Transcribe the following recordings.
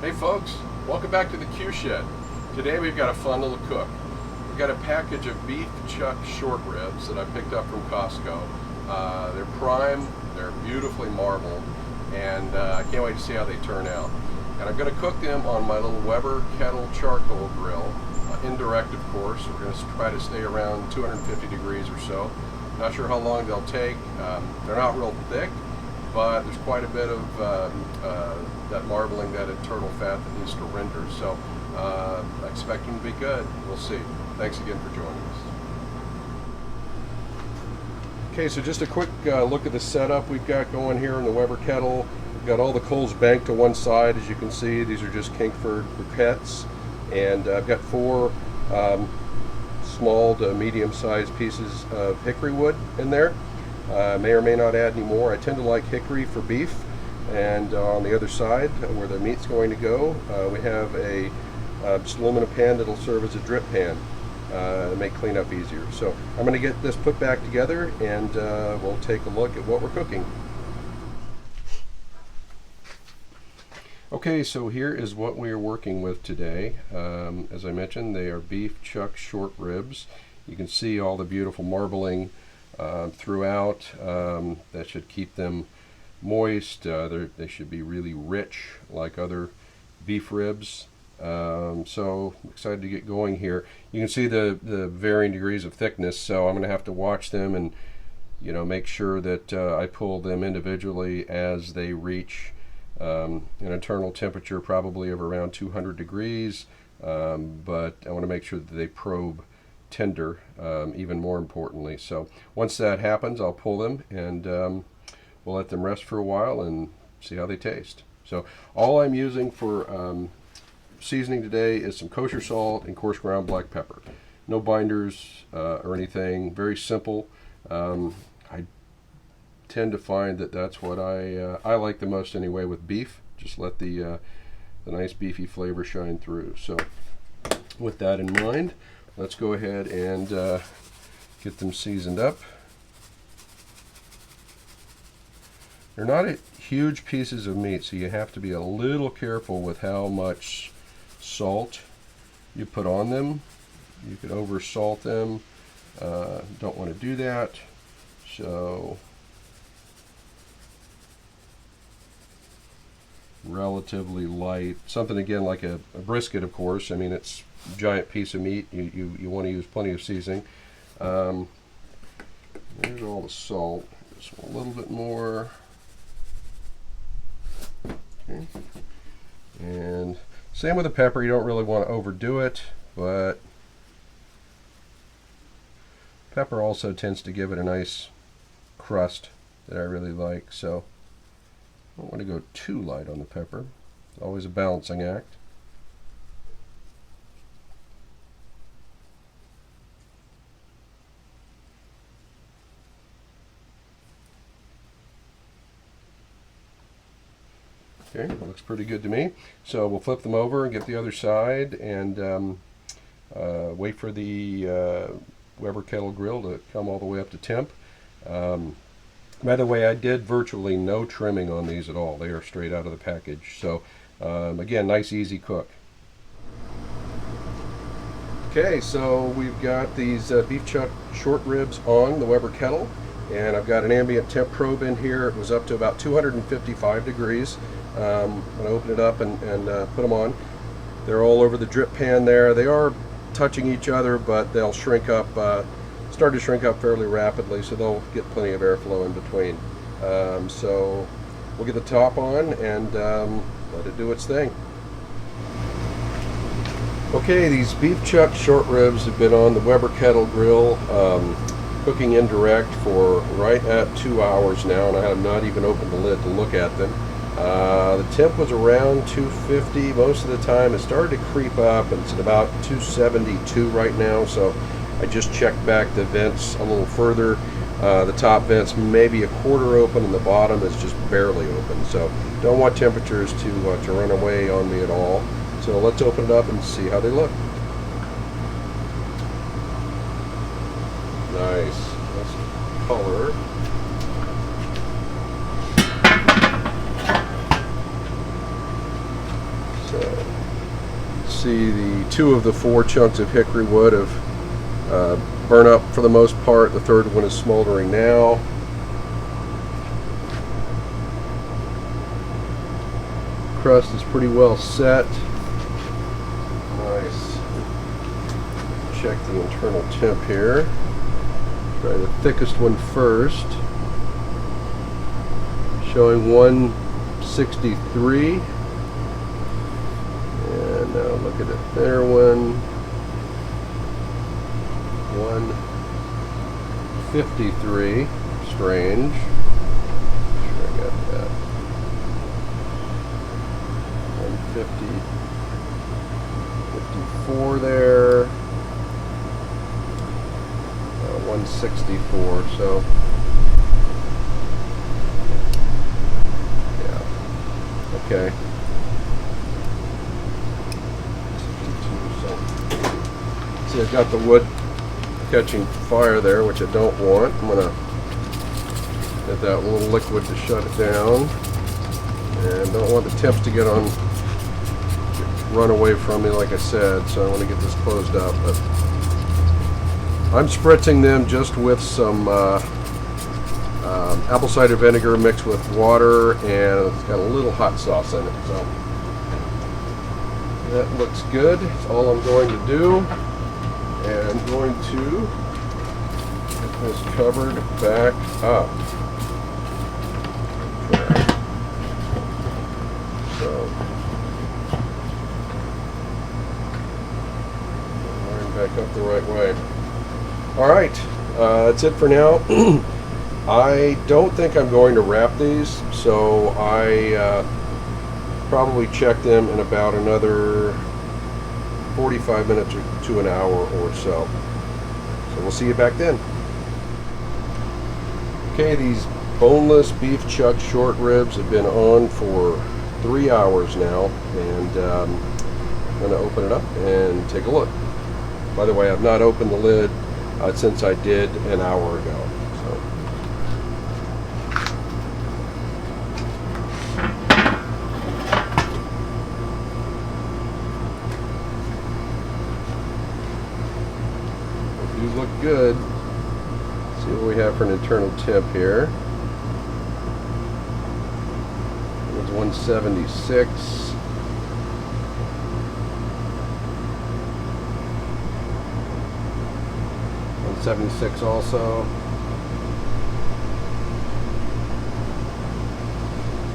Hey folks, welcome back to the Q Shed. Today we've got a fun little cook. We've got a package of beef chuck short ribs that I picked up from Costco. They're prime, they're beautifully marbled, and I can't wait to see how they turn out. And I'm going to cook them on my little Weber Kettle charcoal grill, indirect of course. We're going to try to stay around 250 degrees or so. Not sure how long they'll take. They're not real thick, but there's quite a bit of that marbling, that internal fat that needs to render. So I expect them to be good. We'll see. Thanks again for joining us. Okay, so just a quick look at the setup we've got going here in the Weber Kettle. We've got all the coals banked to one side, as you can see. These are just Kinkford briquettes, and I've got four small to medium-sized pieces of hickory wood in there. May or may not add any more. I tend to like hickory for beef. And on the other side, where the meat's going to go, we have a just aluminum pan that'll serve as a drip pan to make cleanup easier. So I'm going to get this put back together, and we'll take a look at what we're cooking. Okay, so here is what we are working with today. As I mentioned, they are beef chuck short ribs. You can see all the beautiful marbling throughout. That should keep them moist. They should be really rich like other beef ribs. So I'm excited to get going here. You can see the varying degrees of thickness, so I'm going to have to watch them and make sure that I pull them individually as they reach an internal temperature probably of around 200 degrees, but I want to make sure that they probe tender, even more importantly. So once that happens, I'll pull them, and we'll let them rest for a while and see how they taste. So all I'm using for seasoning today is some kosher salt and coarse ground black pepper. No binders or anything. Very simple. I tend to find that that's what I like the most anyway with beef. Just let the nice beefy flavor shine through. So with that in mind, let's go ahead and get them seasoned up. They're not huge pieces of meat, so you have to be a little careful with how much salt you put on them. You could over salt them. Don't want to do that. So relatively light. Something again like a brisket, of course. I mean, it's a giant piece of meat. You want to use plenty of seasoning. There's all the salt. Just a little bit more. Okay. And same with the pepper. You don't really want to overdo it, but pepper also tends to give it a nice crust that I really like, so I don't want to go too light on the pepper. It's always a balancing act. Okay, that looks pretty good to me. So we'll flip them over and get the other side, and wait for the Weber Kettle grill to come all the way up to temp. By the way, I did virtually no trimming on these at all. They are straight out of the package. So again, nice easy cook. Okay, so we've got these beef chuck short ribs on the Weber Kettle, and I've got an ambient temp probe in here. It was up to about 255 degrees. I'm going to open it up and put them on. They're all over the drip pan there. They are touching each other, but they'll shrink up, start to shrink up fairly rapidly, so they'll get plenty of airflow in between. So we'll get the top on and let it do its thing. Okay, these beef chuck short ribs have been on the Weber Kettle grill, cooking indirect for right at 2 hours now, and I have not even opened the lid to look at them. The temp was around 250 most of the time. It started to creep up, and it's at about 272 right now, so I just checked back the vents a little further. The top vent's maybe a quarter open, and the bottom is just barely open, so don't want temperatures to run away on me at all. So let's open it up and see how they look. Nice. Nice color. So See, the 2 of the 4 chunks of hickory wood have burnt up for the most part. The 3rd one is smoldering now. Crust is pretty well set. Nice. Check the internal temp here. Try the thickest one first. Showing 163. And now look at the thinner one. 153. Strange. Sure I got that. 150. 54 there. 164. So yeah. Okay. 62. So see, I've got the wood catching fire there, which I don't want. I'm gonna get that little liquid to shut it down, and don't want the temps to run away from me, like I said. So I want to get this closed up. But I'm spritzing them just with some apple cider vinegar mixed with water, and it's got a little hot sauce in it. So that looks good. That's all I'm going to do. And I'm going to get this covered back up. So, wiring back up the right way. All right, that's it for now. I don't think I'm going to wrap these, so I probably check them in about another 45 minutes to an hour or so. So we'll see you back then. Okay, these boneless beef chuck short ribs have been on for 3 hours now, and I'm going to open it up and take a look. By the way, I've not opened the lid since I did an hour ago. So. These look good. Let's see what we have for an internal temp here. It's 176. 176 also.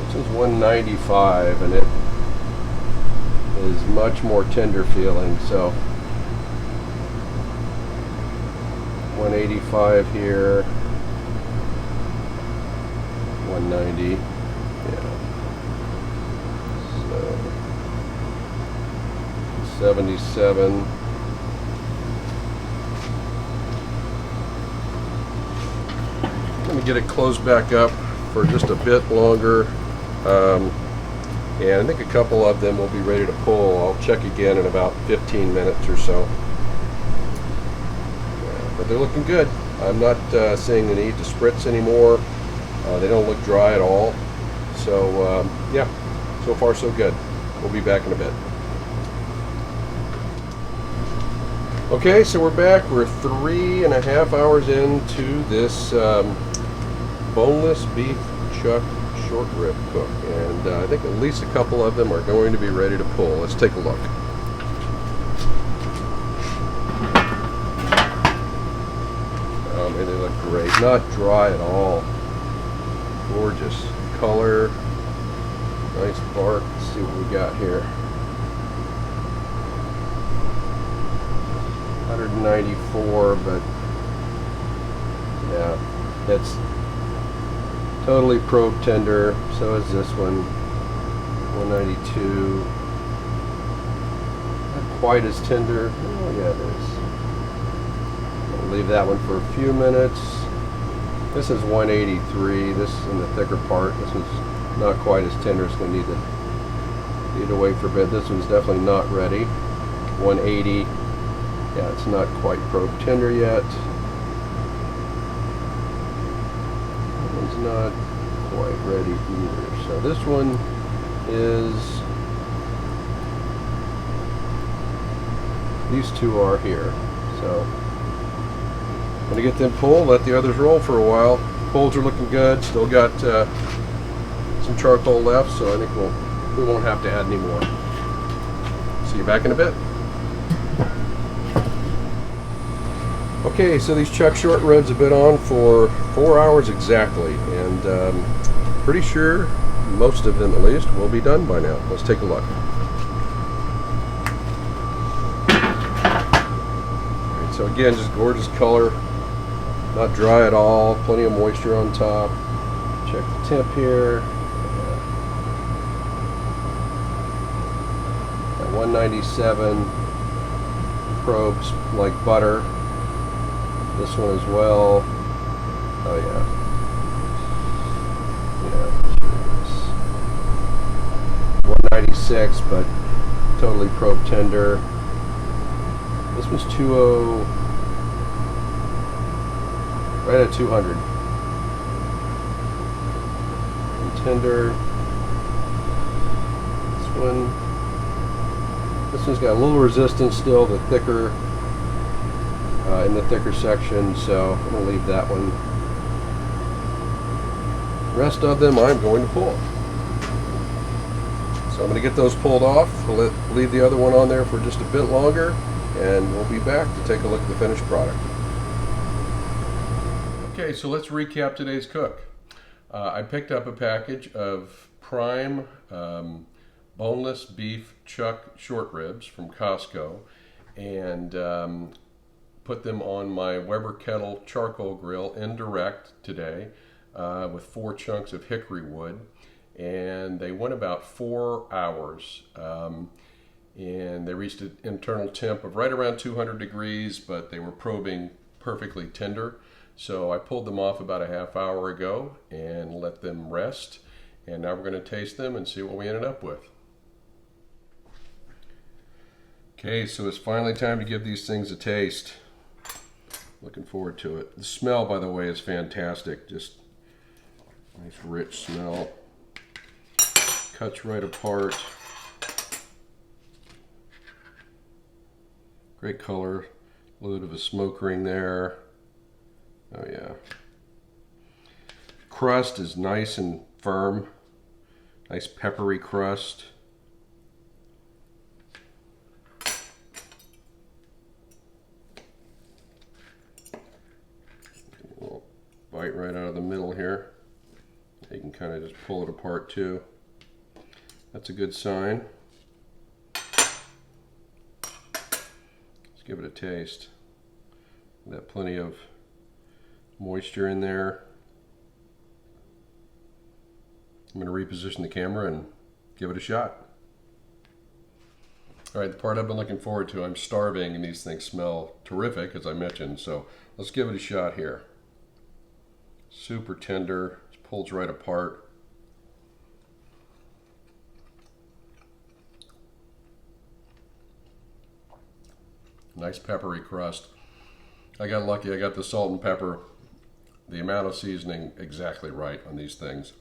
This is 195, and it is much more tender feeling. So 185 here. 190. Yeah. So 77. Let me get it closed back up for just a bit longer, and I think a couple of them will be ready to pull. I'll check again in about 15 minutes or so. But they're looking good. I'm not seeing the need to spritz anymore. They don't look dry at all. So yeah, so far so good. We'll be back in a bit. Okay, so we're back. We're 3.5 hours into this boneless beef chuck short rib cook, and I think at least a couple of them are going to be ready to pull. Let's take a look. And they look great, not dry at all. Gorgeous color, nice bark. Let's see what we got here. 194, but yeah, it's totally probe tender. So is this one. 192. Not quite as tender. Oh yeah, it is. I'll leave that one for a few minutes. This is 183. This is in the thicker part. This one's not quite as tender. It's going to need to wait for a bit. This one's definitely not ready. 180. Yeah, it's not quite probe tender yet. That one's not quite ready either. So this one is These two are here. So I'm gonna get them pulled, let the others roll for a while. Pulls are looking good. Still got some charcoal left, so I think we won't have to add any more. See you back in a bit. Okay, so these chuck short ribs have been on for 4 hours exactly, and pretty sure most of them at least will be done by now. Let's take a look. Alright, so again, just gorgeous color, not dry at all, plenty of moisture on top. Check the temp here. At 197, probes like butter. This one as well. Oh yeah. Yeah. 196, but totally probe tender. This was 20, right at 200. And tender. This one's got a little resistance still, the thicker. In the thicker section, so I'm going to leave that one. The rest of them I'm going to pull. So I'm going to get those pulled off. We'll leave the other one on there for just a bit longer, and we'll be back to take a look at the finished product. Okay, so let's recap today's cook. I picked up a package of prime boneless beef chuck short ribs from Costco, and put them on my Weber Kettle charcoal grill indirect today with 4 chunks of hickory wood, and they went about 4 hours, and they reached an internal temp of right around 200 degrees, but they were probing perfectly tender. So I pulled them off about a half hour ago and let them rest, and now we're going to taste them and see what we ended up with. Okay, so it's finally time to give these things a taste. Looking forward to it. The smell, by the way, is fantastic. Just nice rich smell. Cuts right apart. Great color. A little bit of a smoke ring there. Oh yeah. Crust is nice and firm. Nice peppery crust. Bite right out of the middle here. You can kind of just pull it apart too. That's a good sign. Let's give it a taste. Got plenty of moisture in there. I'm going to reposition the camera and give it a shot. All right, the part I've been looking forward to. I'm starving and these things smell terrific, as I mentioned, so let's give it a shot here. Super tender, it pulls right apart. Nice peppery crust. I got lucky, I got the salt and pepper, the amount of seasoning exactly right on these things.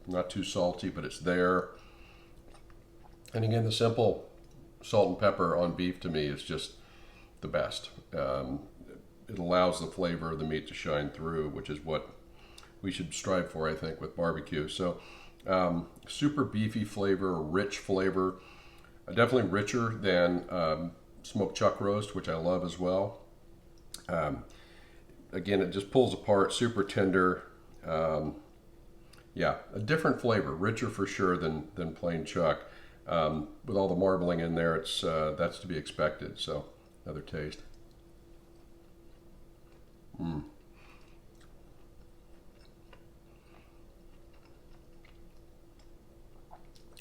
Not too salty, but it's there. And again, the simple salt and pepper on beef to me is just the best. It allows the flavor of the meat to shine through, which is what we should strive for, I think, with barbecue. So super beefy flavor, rich flavor, definitely richer than smoked chuck roast, which I love as well. Again, it just pulls apart, super tender. Yeah, a different flavor, richer for sure than plain chuck. With all the marbling in there, it's that's to be expected. So another taste.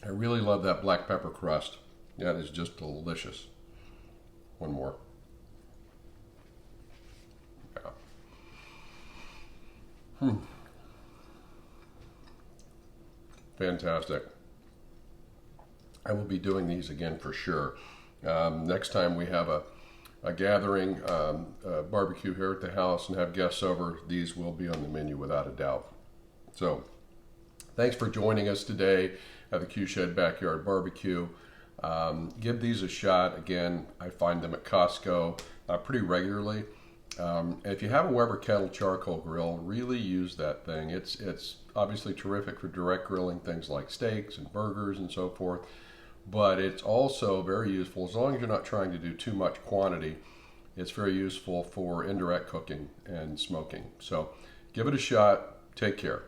I really love that black pepper crust. That is just delicious. One more. Yeah. Fantastic. I will be doing these again for sure. Next time we have a gathering, barbecue here at the house and have guests over, these will be on the menu without a doubt. So thanks for joining us today at the Q Shed Backyard Barbecue. Give these a shot. Again, I find them at Costco pretty regularly. If you have a Weber Kettle charcoal grill, really use that thing. It's obviously terrific for direct grilling things like steaks and burgers and so forth, but it's also very useful as long as you're not trying to do too much quantity. It's very useful for indirect cooking and smoking. So give it a shot. Take care.